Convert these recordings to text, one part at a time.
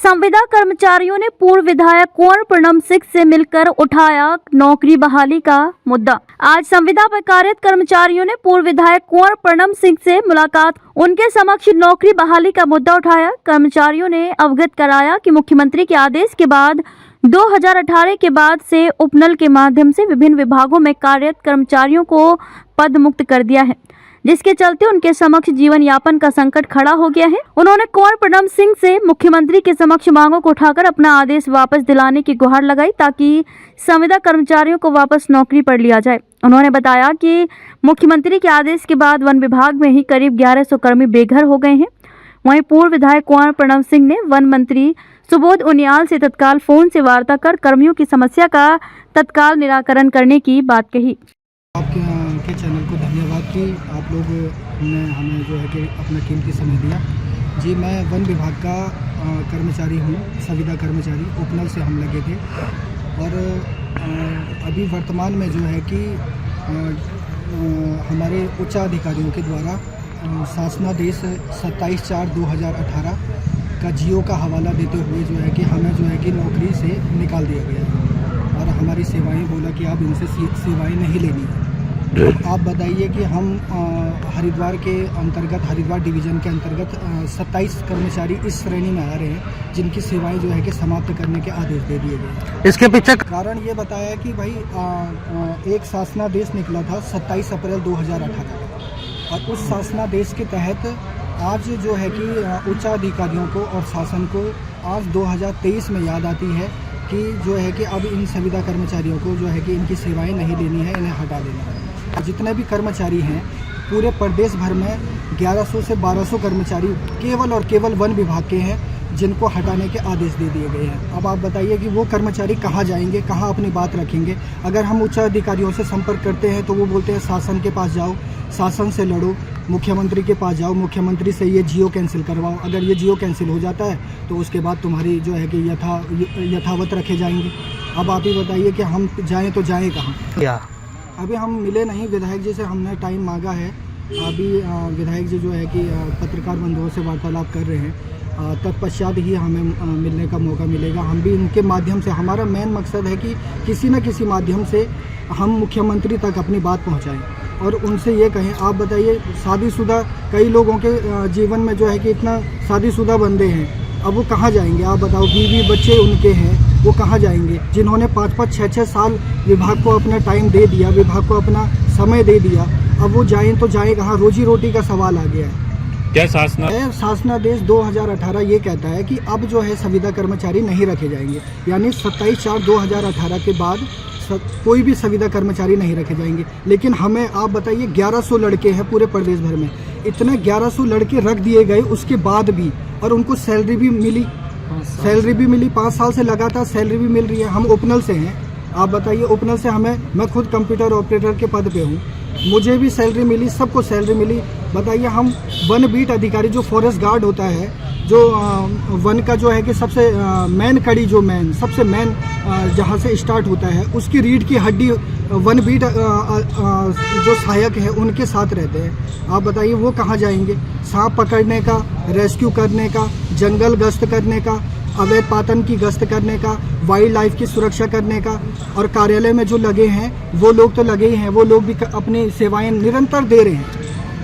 संविदा कर्मचारियों ने पूर्व विधायक कुंवर प्रणम सिंह से मिलकर उठाया नौकरी बहाली का मुद्दा। आज संविदा पर कार्यरत कर्मचारियों ने पूर्व विधायक कुंवर प्रणम सिंह से मुलाकात, उनके समक्ष नौकरी बहाली का मुद्दा उठाया। कर्मचारियों ने अवगत कराया कि मुख्यमंत्री के आदेश के बाद 2018 के बाद से उपनल के माध्यम से विभिन्न विभागों में कार्यरत कर्मचारियों को पद मुक्त कर दिया है, जिसके चलते उनके समक्ष जीवन यापन का संकट खड़ा हो गया है। उन्होंने कुंवर प्रणम सिंह से मुख्यमंत्री के समक्ष मांगों को उठाकर अपना आदेश वापस दिलाने की गुहार लगाई ताकि संविदा कर्मचारियों को वापस नौकरी पर लिया जाए। उन्होंने बताया कि मुख्यमंत्री के आदेश के बाद वन विभाग में ही करीब 1100 कर्मी बेघर हो गए हैं। वहीं पूर्व विधायक कुंवर प्रणम सिंह ने वन मंत्री सुबोध उनियाल से तत्काल फोन से वार्ता कर कर्मियों की समस्या का तत्काल निराकरण करने की बात कही। आपके चैनल को धन्यवाद कि आप लोग ने हमें जो है कि अपना कीमती समय दिया। जी, मैं वन विभाग का कर्मचारी हूँ, संविदा कर्मचारी। उपनल से हम लगे थे और अभी वर्तमान में जो है कि हमारे उच्च अधिकारियों के द्वारा शासनादेश 27/4/2018 का जियो का हवाला देते हुए जो है कि हमें जो है कि नौकरी से निकाल दिया गया है और हमारी सेवाएं बोला कि आप इनसे सेवाएं नहीं लेनी है। आप बताइए कि हम हरिद्वार के अंतर्गत, हरिद्वार डिवीज़न के अंतर्गत 27 कर्मचारी इस श्रेणी में आ रहे हैं जिनकी सेवाएं जो है कि समाप्त करने के आदेश दे दिए गए। इसके पीछे कारण ये बताया कि भाई एक शासनादेश निकला था 27 अप्रैल 2018 और उस शासनादेश के तहत आज जो है कि उच्च अधिकारियों को और शासन को आज 2023 में याद आती है कि जो है कि अब इन संविदा कर्मचारियों को जो है कि इनकी सेवाएं नहीं लेनी है, इन्हें हटा देना है। जितने भी कर्मचारी हैं पूरे प्रदेश भर में 1100 से 1200 कर्मचारी केवल और केवल वन विभाग के हैं जिनको हटाने के आदेश दे दिए गए हैं। अब आप बताइए कि वो कर्मचारी कहाँ जाएंगे, कहाँ अपनी बात रखेंगे। अगर हम उच्च अधिकारियों से संपर्क करते हैं तो वो बोलते हैं शासन के पास जाओ, शासन से लड़ो, मुख्यमंत्री के पास जाओ, मुख्यमंत्री से ये जियो कैंसिल करवाओ। अगर ये जियो कैंसिल हो जाता है तो उसके बाद तुम्हारी जो है कि यथावत रखे जाएंगे। अब आप ही बताइए कि हम जाएं तो जाएं कहाँ। अभी हम मिले नहीं, विधायक जी से हमने टाइम मांगा है। अभी विधायक जी जो है कि पत्रकार बंधुओं से वार्तालाप कर रहे हैं, तत्पश्चात ही हमें मिलने का मौका मिलेगा। हम भी इनके माध्यम से, हमारा मेन मकसद है कि किसी न किसी माध्यम से हम मुख्यमंत्री तक अपनी बात पहुंचाएं और उनसे ये कहें। आप बताइए, शादीशुदा कई लोगों के जीवन में जो है कि इतना शादीशुदा बंदे हैं, अब वो कहाँ जाएंगे? आप बताओ, बीवी बच्चे उनके हैं, वो कहाँ जाएंगे? जिन्होंने 5-5, 6-6 साल विभाग को अपना टाइम दे दिया, विभाग को अपना समय दे दिया, अब वो जाएं तो जाएं कहाँ? रोजी रोटी का सवाल आ गया है। क्या शासनादेश 2018 ये कहता है कि अब जो है संविदा कर्मचारी नहीं रखे जाएंगे, यानी 27/4/2018 के बाद कोई भी संविदा कर्मचारी नहीं रखे जाएंगे। लेकिन हमें आप बताइए 1100 लड़के हैं पूरे प्रदेश भर में, इतने 1100 लड़के रख दिए गए उसके बाद भी, और उनको सैलरी भी मिली, 5 साल से लगातार सैलरी भी मिल रही है। हम उपनल से हैं, आप बताइए, उपनल से मैं खुद कंप्यूटर ऑपरेटर के पद पे हूँ, मुझे भी सैलरी मिली, सबको सैलरी मिली। बताइए, हम वन बीट अधिकारी जो फॉरेस्ट गार्ड होता है, जो वन का जो है कि सबसे मेन कड़ी, जो सबसे मेन जहाँ से स्टार्ट होता है, उसकी रीढ़ की हड्डी वन बीट जो सहायक है उनके साथ रहते हैं। आप बताइए वो कहाँ जाएंगे? सांप पकड़ने का, रेस्क्यू करने का, जंगल गश्त करने का, अवैध पातन की गश्त करने का, वाइल्ड लाइफ की सुरक्षा करने का, और कार्यालय में जो लगे हैं वो लोग तो लगे ही हैं, वो लोग भी अपनी सेवाएं निरंतर दे रहे हैं।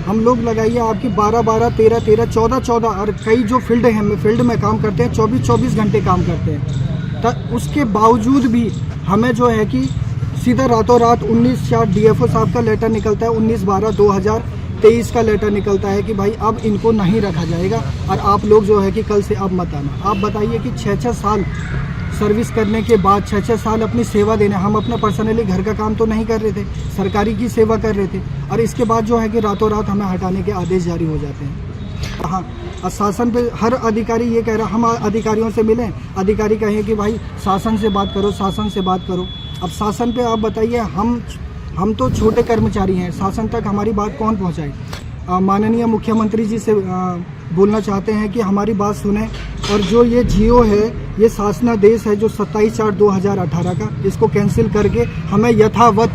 हम लोग लगाइए आपकी 12-12, 13-13, 14-14, और कई जो फील्ड में काम करते हैं 24-24 घंटे काम करते हैं। तो उसके बावजूद भी हमें जो है कि सीधा रातों रात 19/4 डीएफओ साहब का लेटर निकलता है, 19/12/2023 का लेटर निकलता है कि भाई अब इनको नहीं रखा जाएगा और आप लोग जो है कि कल से अब मत आना। आप बताइए कि 6-6 साल सर्विस करने के बाद, 6-6 साल अपनी सेवा देने, हम अपना पर्सनली घर का काम तो नहीं कर रहे थे, सरकारी की सेवा कर रहे थे, और इसके बाद जो है कि रातों रात हमें हटाने के आदेश जारी हो जाते हैं। हाँ, शासन पे हर अधिकारी ये कह रहा, हम अधिकारियों से मिलें, अधिकारी कहें कि भाई शासन से बात करो, शासन से बात करो। अब शासन पे आप बताइए, हम तो छोटे कर्मचारी हैं, शासन तक हमारी बात कौन पहुँचाए? माननीय मुख्यमंत्री जी से बोलना चाहते हैं कि हमारी बात सुने, और जो ये जियो है, ये शासनादेश है जो 27/4/2018 का, इसको कैंसिल करके हमें यथावत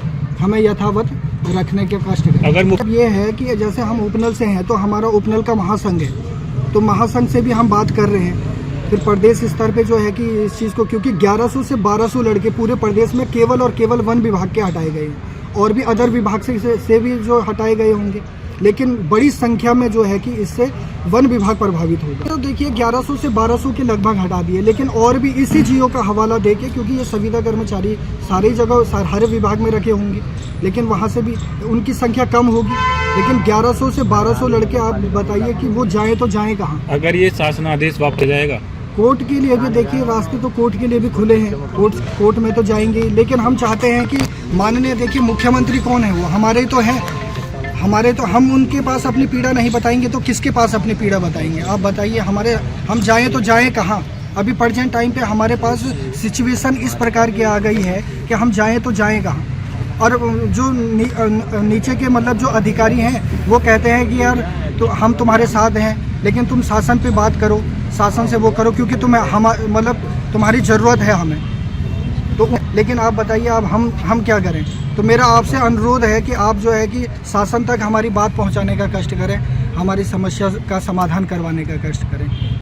रखने के कष्ट करें। अगर ये है कि जैसे हम उपनल से हैं तो हमारा उपनल का महासंघ है, तो महासंघ से भी हम बात कर रहे हैं फिर प्रदेश स्तर पे जो है कि इस चीज़ को, क्योंकि 1100 से 1200 लड़के पूरे प्रदेश में केवल और केवल वन विभाग के हटाए गए हैं, और भी अदर विभाग से भी जो हटाए गए होंगे, लेकिन बड़ी संख्या में जो है कि इससे वन विभाग प्रभावित होगा। तो देखिए 1100 से 1200 के लगभग हटा दिए, लेकिन और भी इसी जियो का हवाला देके, क्योंकि ये संविदा कर्मचारी सारी जगह हर विभाग में रखे होंगे, लेकिन वहाँ से भी उनकी संख्या कम होगी, लेकिन 1100 से 1200 लड़के आप बताइए कि वो जाएँ तो जाएँ कहाँ। अगर ये शासनादेश वापस जाएगा, कोर्ट के लिए भी देखिए रास्ते तो कोर्ट के लिए भी खुले हैं, कोर्ट में तो जाएंगे, लेकिन हम चाहते हैं कि माननीय, देखिए मुख्यमंत्री कौन है, वो हमारे तो हैं, हम उनके पास अपनी पीड़ा नहीं बताएंगे तो किसके पास अपनी पीड़ा बताएंगे। आप बताइए, हम जाएं तो जाएं कहाँ। अभी प्रेजेंट टाइम पे हमारे पास सिचुएशन इस प्रकार की आ गई है कि हम जाएं तो जाएं कहाँ। और जो नीचे के मतलब जो अधिकारी हैं वो कहते हैं कि यार तो हम तुम्हारे साथ हैं, लेकिन तुम शासन पे बात करो, शासन से वो करो, क्योंकि मतलब तुम्हारी ज़रूरत है हमें। तो लेकिन आप बताइए, अब हम क्या करें। तो मेरा आपसे अनुरोध है कि आप जो है कि शासन तक हमारी बात पहुंचाने का कष्ट करें, हमारी समस्या का समाधान करवाने का कष्ट करें।